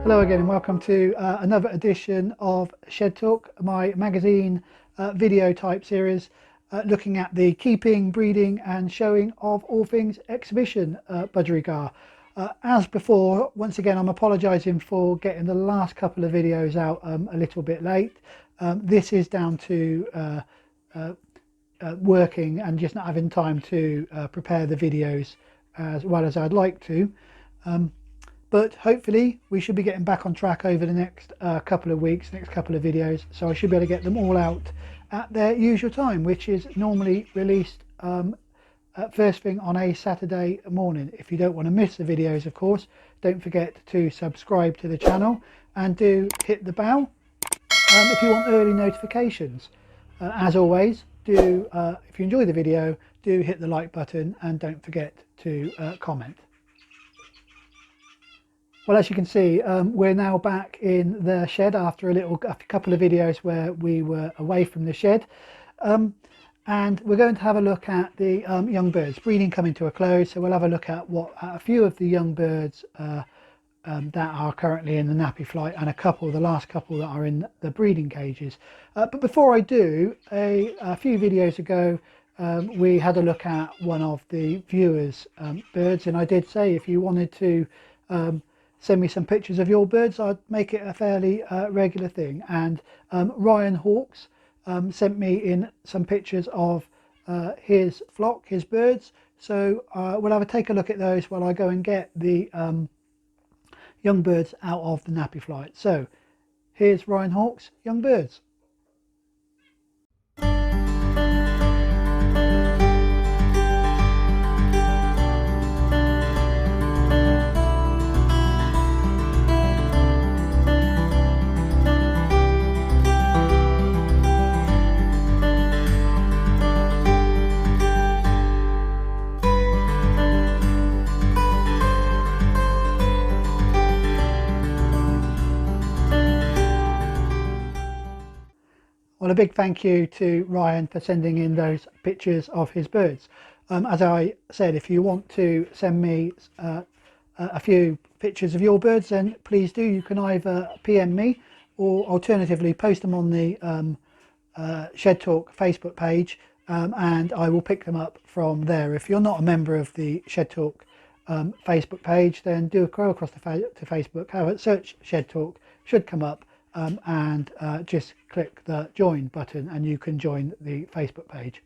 Hello again and welcome to another edition of Shed Talk, my magazine video type series looking at the keeping, breeding and showing of all things exhibition budgerigar. As before, once again I'm apologising for getting the last couple of videos out a little bit late. This is down to working and just not having time to prepare the videos as well as I'd like to. But hopefully we should be getting back on track over the next couple of weeks, next couple of videos, so I should be able to get them all out at their usual time, which is normally released first thing on a Saturday morning. If you don't want to miss the videos, of course, don't forget to subscribe to the channel and do hit the bell if you want early notifications. As always, do if you enjoy the video, do hit the like button and don't forget to comment. Well, as you can see, we're now back in the shed after a couple of videos where we were away from the shed, and we're going to have a look at the young birds. Breeding coming to a close, so we'll have a look at a few of the young birds that are currently in the nappy flight, and the last couple that are in the breeding cages. But before I do, a few videos ago we had a look at one of the viewers' birds, and I did say if you wanted to send me some pictures of your birds, I'd make it a fairly regular thing. And Ryan Hawks sent me in some pictures of his flock, his birds. So we'll have a take a look at those while I go and get the young birds out of the nappy flight. So here's Ryan Hawks' young birds. Well, a big thank you to Ryan for sending in those pictures of his birds. As I said, if you want to send me a few pictures of your birds, then please do. You can either PM me or alternatively post them on the Shed Talk Facebook page, and I will pick them up from there. If you're not a member of the Shed Talk Facebook page, then do go across to Facebook, have a search Shed Talk, should come up. And just click the join button and you can join the Facebook page.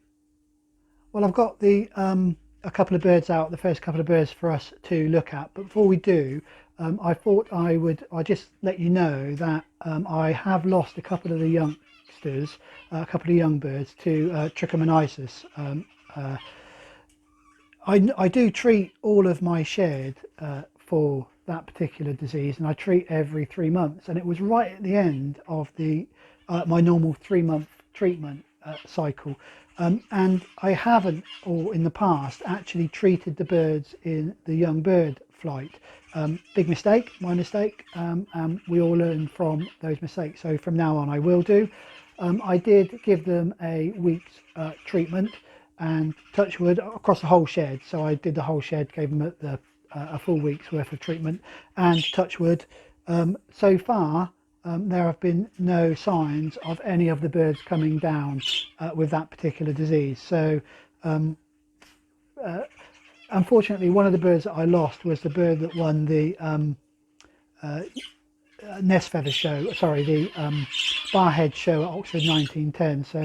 Well, I've got the a couple of birds out, the first couple of birds for us to look at, but before we do, I thought I'd just let you know that I have lost a couple of the youngsters, a couple of young birds to trichomoniasis. I do treat all of my shed for that particular disease, and I treat every 3 months, and it was right at the end of the my normal 3-month treatment cycle, and I haven't, or in the past, actually treated the birds in the young bird flight. Big mistake, my mistake, and we all learn from those mistakes, so from now on I will do. I did give them a week's treatment, and touch wood, across the whole shed, so I did the whole shed, gave them a full week's worth of treatment, and touch wood, so far there have been no signs of any of the birds coming down with that particular disease. So unfortunately, one of the birds that I lost was the bird that won the nest feather show, sorry, the barhead show at Oxford 1910. So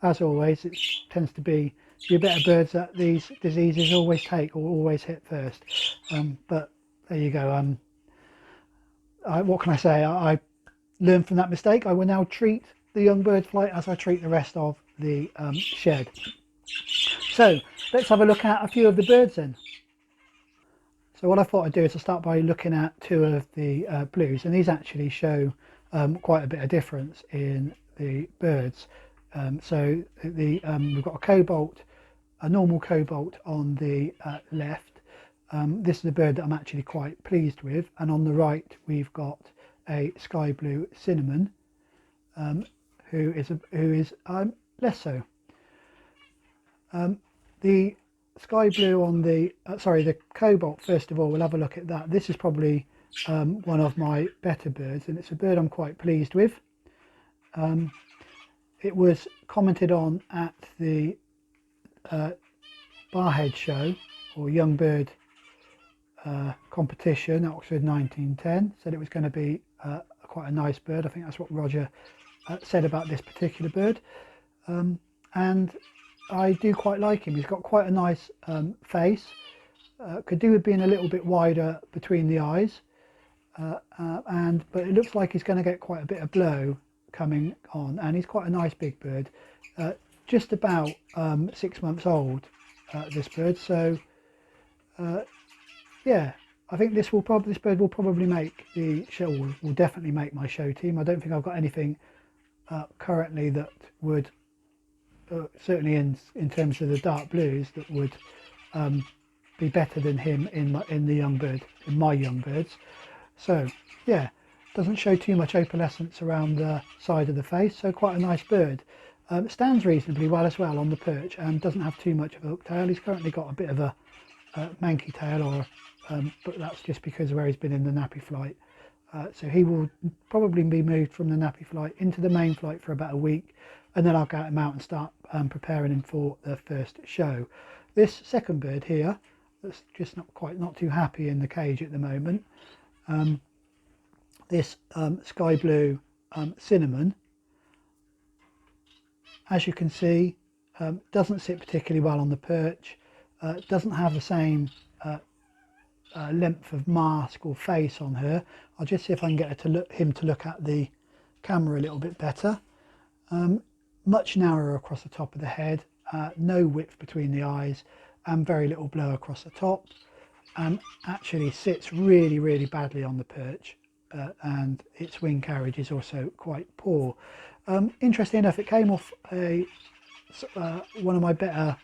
as always, it tends to be your better birds that these diseases always take or always hit first. But there you go. What can I say? I learned from that mistake. I will now treat the young bird flight as I treat the rest of the shed. So let's have a look at a few of the birds then. So what I thought I'd do is I'll start by looking at two of the blues, and these actually show quite a bit of difference in the birds. So we've got a cobalt, a normal cobalt on the left. This is a bird that I'm actually quite pleased with, and on the right we've got a sky blue cinnamon, who is less so. The sky blue on the the cobalt, first of all, we'll have a look at that. This is probably one of my better birds, and it's a bird I'm quite pleased with. It was commented on at the Barhead show, or young bird competition at Oxford 1910. Said it was going to be quite a nice bird. I think that's what Roger said about this particular bird, and I do quite like him. He's got quite a nice face. Could do with being a little bit wider between the eyes, but it looks like he's going to get quite a bit of blow coming on, and he's quite a nice big bird. Just about 6 months old, this bird. So yeah, I think this bird will probably make the show. Will definitely make my show team. I don't think I've got anything currently that would certainly in terms of the dark blues that would be better than him in my young birds. So yeah, doesn't show too much opalescence around the side of the face, so quite a nice bird. Stands reasonably well as well on the perch and doesn't have too much of a hook tail. He's currently got a bit of a manky tail, but that's just because of where he's been in the nappy flight. So he will probably be moved from the nappy flight into the main flight for about a week, and then I'll get him out and start preparing him for the first show. This second bird here, that's just not too happy in the cage at the moment. This sky blue cinnamon, as you can see, doesn't sit particularly well on the perch. Doesn't have the same length of mask or face on her. I'll just see if I can get him to look at the camera a little bit better. Much narrower across the top of the head, no width between the eyes, and very little blow across the top. Actually sits really badly on the perch, and its wing carriage is also quite poor. Interesting enough, it came off one of my better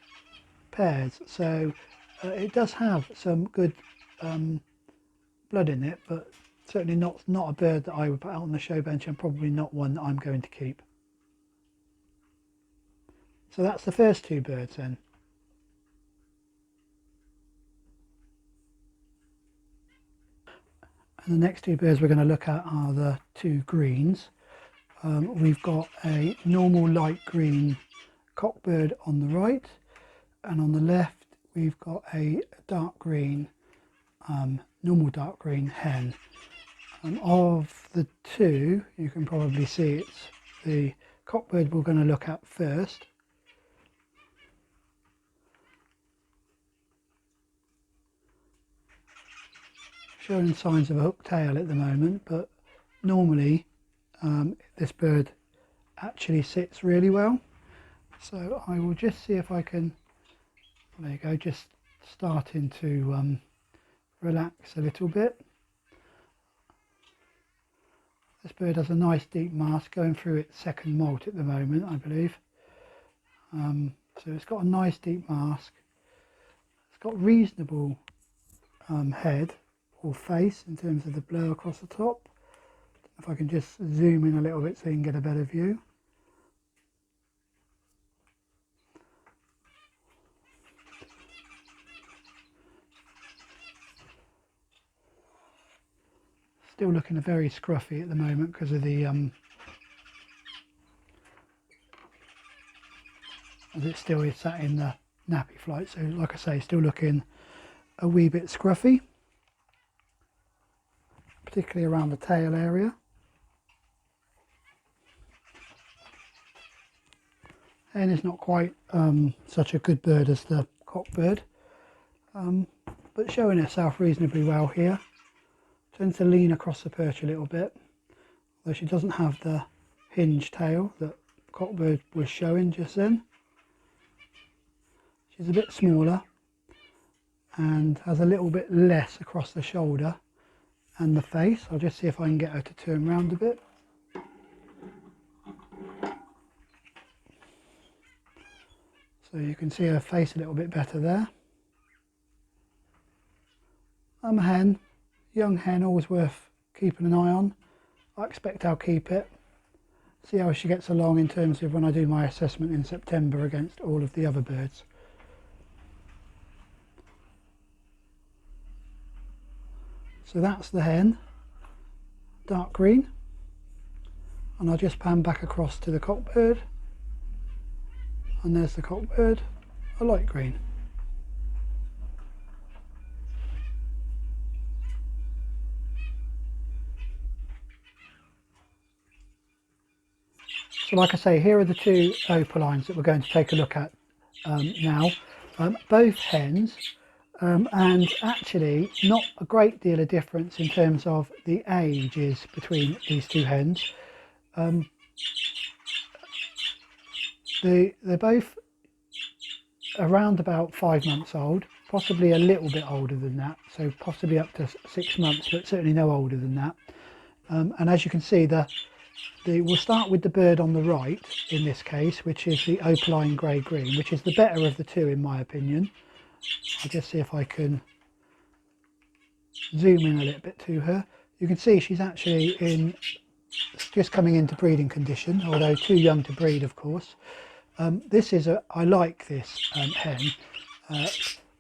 pairs, so it does have some good blood in it, but certainly not a bird that I would put out on the show bench, and probably not one that I'm going to keep. So that's the first two birds then. And the next two birds we're going to look at are the two greens. We've got a normal light green cockbird on the right, and on the left we've got a dark green, normal dark green hen. Of the two, you can probably see it's the cockbird we're going to look at first. Showing signs of a hook tail at the moment, but normally this bird actually sits really well. So I will just see if I can, there you go, just starting to relax a little bit. This bird has a nice deep mask, going through its second molt at the moment, I believe. So it's got a nice deep mask. It's got reasonable head or face in terms of the blow across the top. If I can just zoom in a little bit so you can get a better view. Still looking very scruffy at the moment because of the as it still is sat in the nappy flight, so like I say, still looking a wee bit scruffy, particularly around the tail area. Hen is not quite such a good bird as the cockbird, but showing herself reasonably well here. Tends to lean across the perch a little bit, though she doesn't have the hinge tail that cockbird was showing just then. She's a bit smaller and has a little bit less across the shoulder and the face. I'll just see if I can get her to turn around a bit. So you can see her face a little bit better there. I'm a hen, young hen, always worth keeping an eye on. I expect I'll keep it. See how she gets along in terms of when I do my assessment in September against all of the other birds. So that's the hen, dark green, and I'll just pan back across to the cockbird, and there's the cockbird, a light green. So like I say, here are the two opalines that we're going to take a look at now. Both hens, and actually not a great deal of difference in terms of the ages between these two hens. They're both around about 5 months old, possibly a little bit older than that, so possibly up to 6 months, but certainly no older than that. And as you can see, we'll start with the bird on the right in this case, which is the opaline grey-green, which is the better of the two in my opinion. I'll just see if I can zoom in a little bit to her. You can see she's actually just coming into breeding condition, although too young to breed, of course. I like this hen,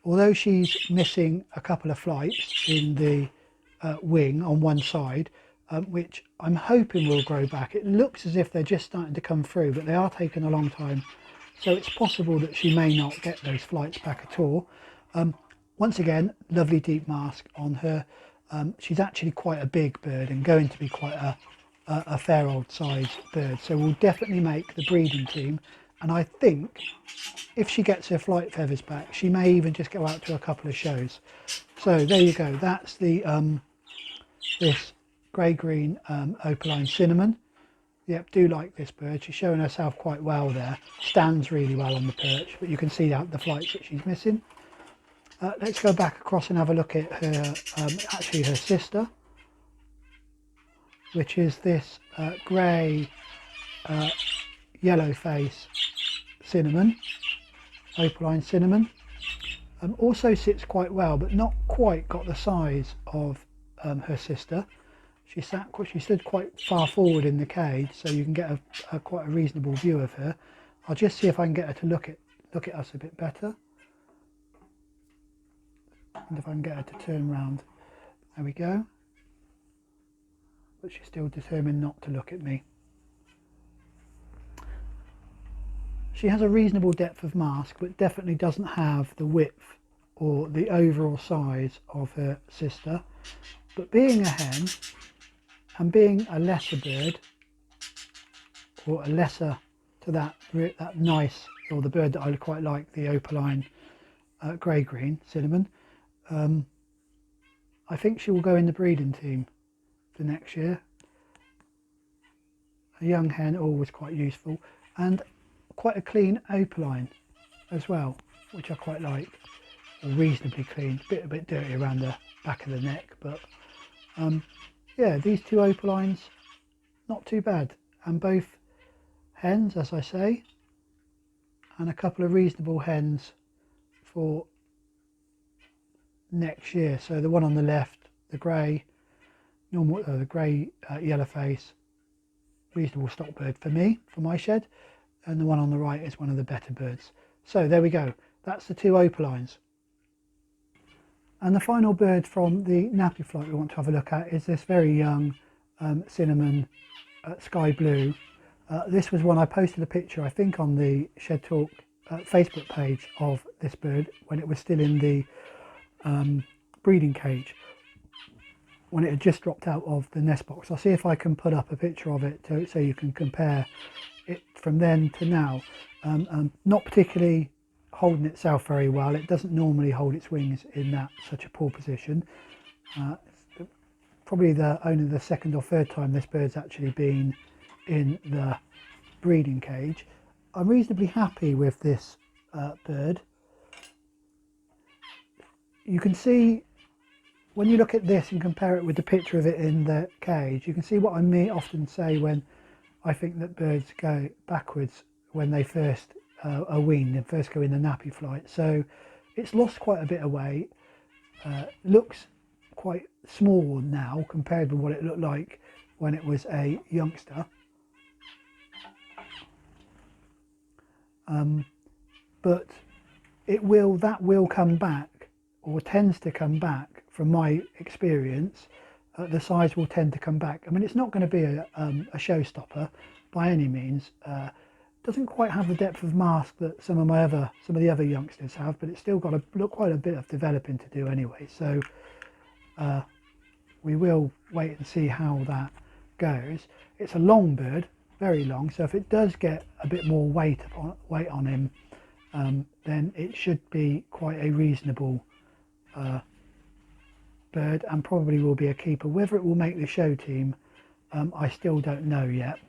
although she's missing a couple of flights in the wing on one side, which I'm hoping will grow back. It looks as if they're just starting to come through, but they are taking a long time, so it's possible that she may not get those flights back at all. Once again, lovely deep mask on her. She's actually quite a big bird and going to be quite a fair old size bird, so will definitely make the breeding team. And I think if she gets her flight feathers back, she may even just go out to a couple of shows. So there you go, that's the this grey-green opaline cinnamon. Yep, do like this bird. She's showing herself quite well there. Stands really well on the perch, but you can see out the flights that she's missing. Let's go back across and have a look at her, actually her sister, which is this grey yellow face cinnamon, opaline cinnamon. Also sits quite well, but not quite got the size of her sister. She stood quite far forward in the cage, so you can get quite a reasonable view of her. I'll just see if I can get her to look at us a bit better, and if I can get her to turn round. There we go. But she's still determined not to look at me. She has a reasonable depth of mask, but definitely doesn't have the width or the overall size of her sister. But being a hen and being a lesser bird, or a lesser to that nice, or the bird that I quite like, the opaline grey-green cinnamon, I think she will go in the breeding team for next year. A young hen, always quite useful, and quite a clean opaline as well, which I quite like. Reasonably clean, a bit dirty around the back of the neck, but yeah, these two opalines, not too bad, and both hens, as I say, and a couple of reasonable hens for next year. So the one on the left, the grey, the grey yellow face, reasonable stock bird for me, for my shed, and the one on the right is one of the better birds. So there we go, that's the two opalines. And the final bird from the Nappy flight we want to have a look at is this very young cinnamon sky blue. This was one I posted a picture, I think, on the Shed Talk Facebook page of this bird when it was still in the breeding cage, when it had just dropped out of the nest box. I'll see if I can put up a picture of it so you can compare it from then to now. Not particularly holding itself very well. It doesn't normally hold its wings in such a poor position. It's probably only the second or third time this bird's actually been in the breeding cage. I'm reasonably happy with this bird. You can see when you look at this and compare it with the picture of it in the cage, you can see what I often say when I think that birds go backwards when they first are weaned and first go in the nappy flight. So it's lost quite a bit of weight, looks quite small now compared with what it looked like when it was a youngster. But that will come back, or tends to come back from my experience, the size will tend to come back. I mean, it's not going to be a showstopper by any means. Doesn't quite have the depth of mask that some of the other youngsters have, but it's still got quite a bit of developing to do anyway. So we will wait and see how that goes. It's a long bird, very long, so if it does get a bit more weight on him, then it should be quite a reasonable bird, and probably will be a keeper. Whether it will make the show team, I still don't know yet.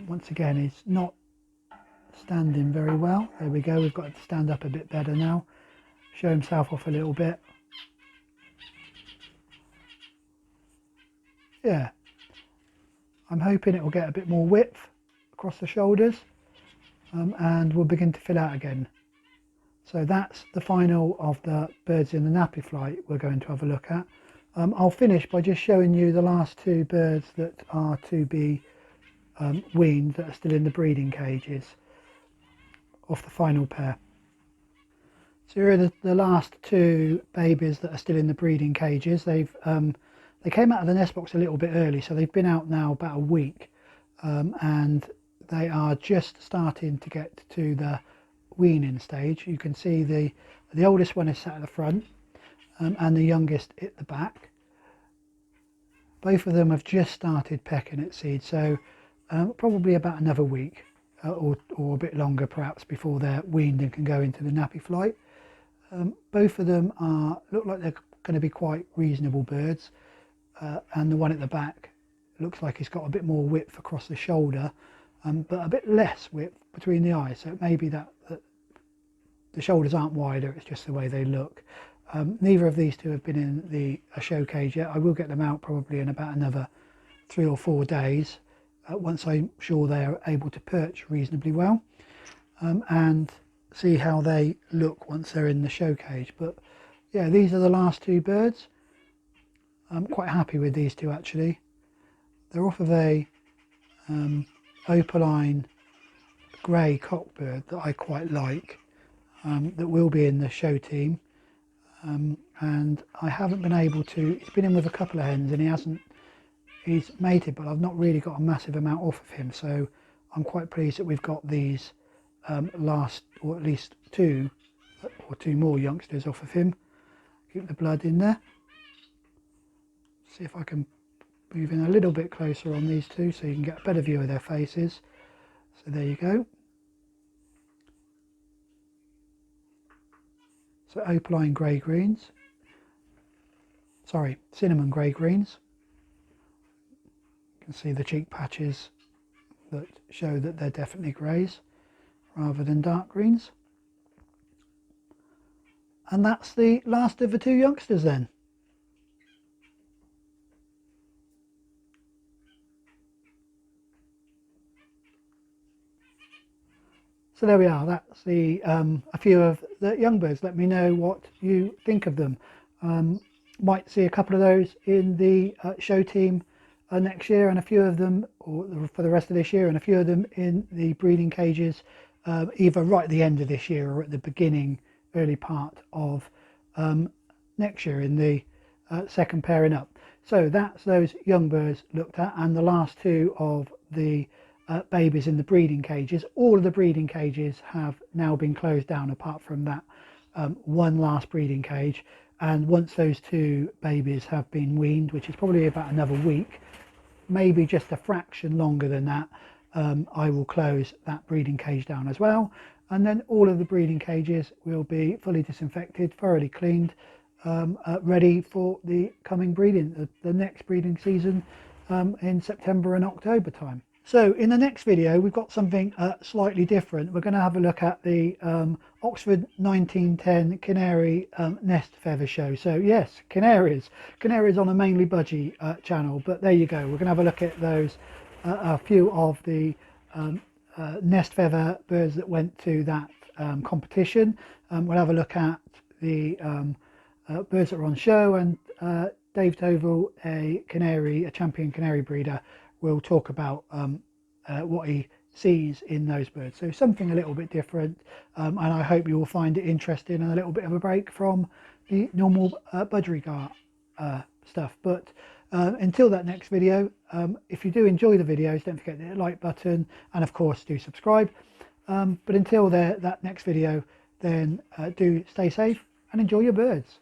Once again, he's not standing very well. There we go, we've got to stand up a bit better now. Show himself off a little bit. Yeah, I'm hoping it will get a bit more width across the shoulders, and we'll begin to fill out again. So that's the final of the birds in the nappy flight we're going to have a look at. I'll finish by just showing you the last two birds that are to be weaned, that are still in the breeding cages, off the final pair. So here are the last two babies that are still in the breeding cages. They came out of the nest box a little bit early, so they've been out now about a week, and they are just starting to get to the weaning stage. You can see the oldest one is sat at the front, and the youngest at the back. Both of them have just started pecking at seed, so probably about another week or a bit longer perhaps before they're weaned and can go into the nappy flight. Both of them look like they're going to be quite reasonable birds, and the one at the back looks like he's got a bit more width across the shoulder, but a bit less width between the eyes, so it may be that the shoulders aren't wider, it's just the way they look. Neither of these two have been in a show cage yet. I will get them out probably in about another 3 or 4 days, once I'm sure they're able to perch reasonably well, and see how they look once they're in the show cage. But yeah, these are the last two birds. I'm quite happy with these two actually. They're off of a opaline grey cockbird that I quite like, that will be in the show team, and I haven't been able to. He's been in with a couple of hens and he's mated, but I've not really got a massive amount off of him, so I'm quite pleased that we've got these last, or at least two more youngsters off of him. Keep the blood in there. See if I can move in a little bit closer on these two so you can get a better view of their faces. So there you go. So opaline grey greens, sorry, cinnamon grey greens. You can see the cheek patches that show that they're definitely greys rather than dark greens. And that's the last of the two youngsters then. So there we are, that's a few of the young birds. Let me know what you think of them. Might see a couple of those in the show team next year, and a few of them, or for the rest of this year, and a few of them in the breeding cages, either right at the end of this year or at the early part of next year in the second pairing up. So that's those young birds looked at, and the last two of the babies in the breeding cages. All of the breeding cages have now been closed down apart from that one last breeding cage, and once those two babies have been weaned, which is probably about another week, maybe just a fraction longer than that, I will close that breeding cage down as well, and then all of the breeding cages will be fully disinfected, thoroughly cleaned, ready for the coming breeding, the next breeding season in September and October time. So in the next video we've got something slightly different. We're going to have a look at the Oxford 1910 Canary Nest Feather Show. So yes, canaries on a mainly budgie channel, but there you go. We're going to have a look at those, a few of the nest feather birds that went to that competition. We'll have a look at the birds that are on show, and Dave Tovell, a champion canary breeder, will talk about what he sees in those birds. So something a little bit different, and I hope you will find it interesting and a little bit of a break from the normal budgerigar stuff. But until that next video, if you do enjoy the videos, don't forget to hit the like button, and of course do subscribe. But until that next video, then do stay safe and enjoy your birds.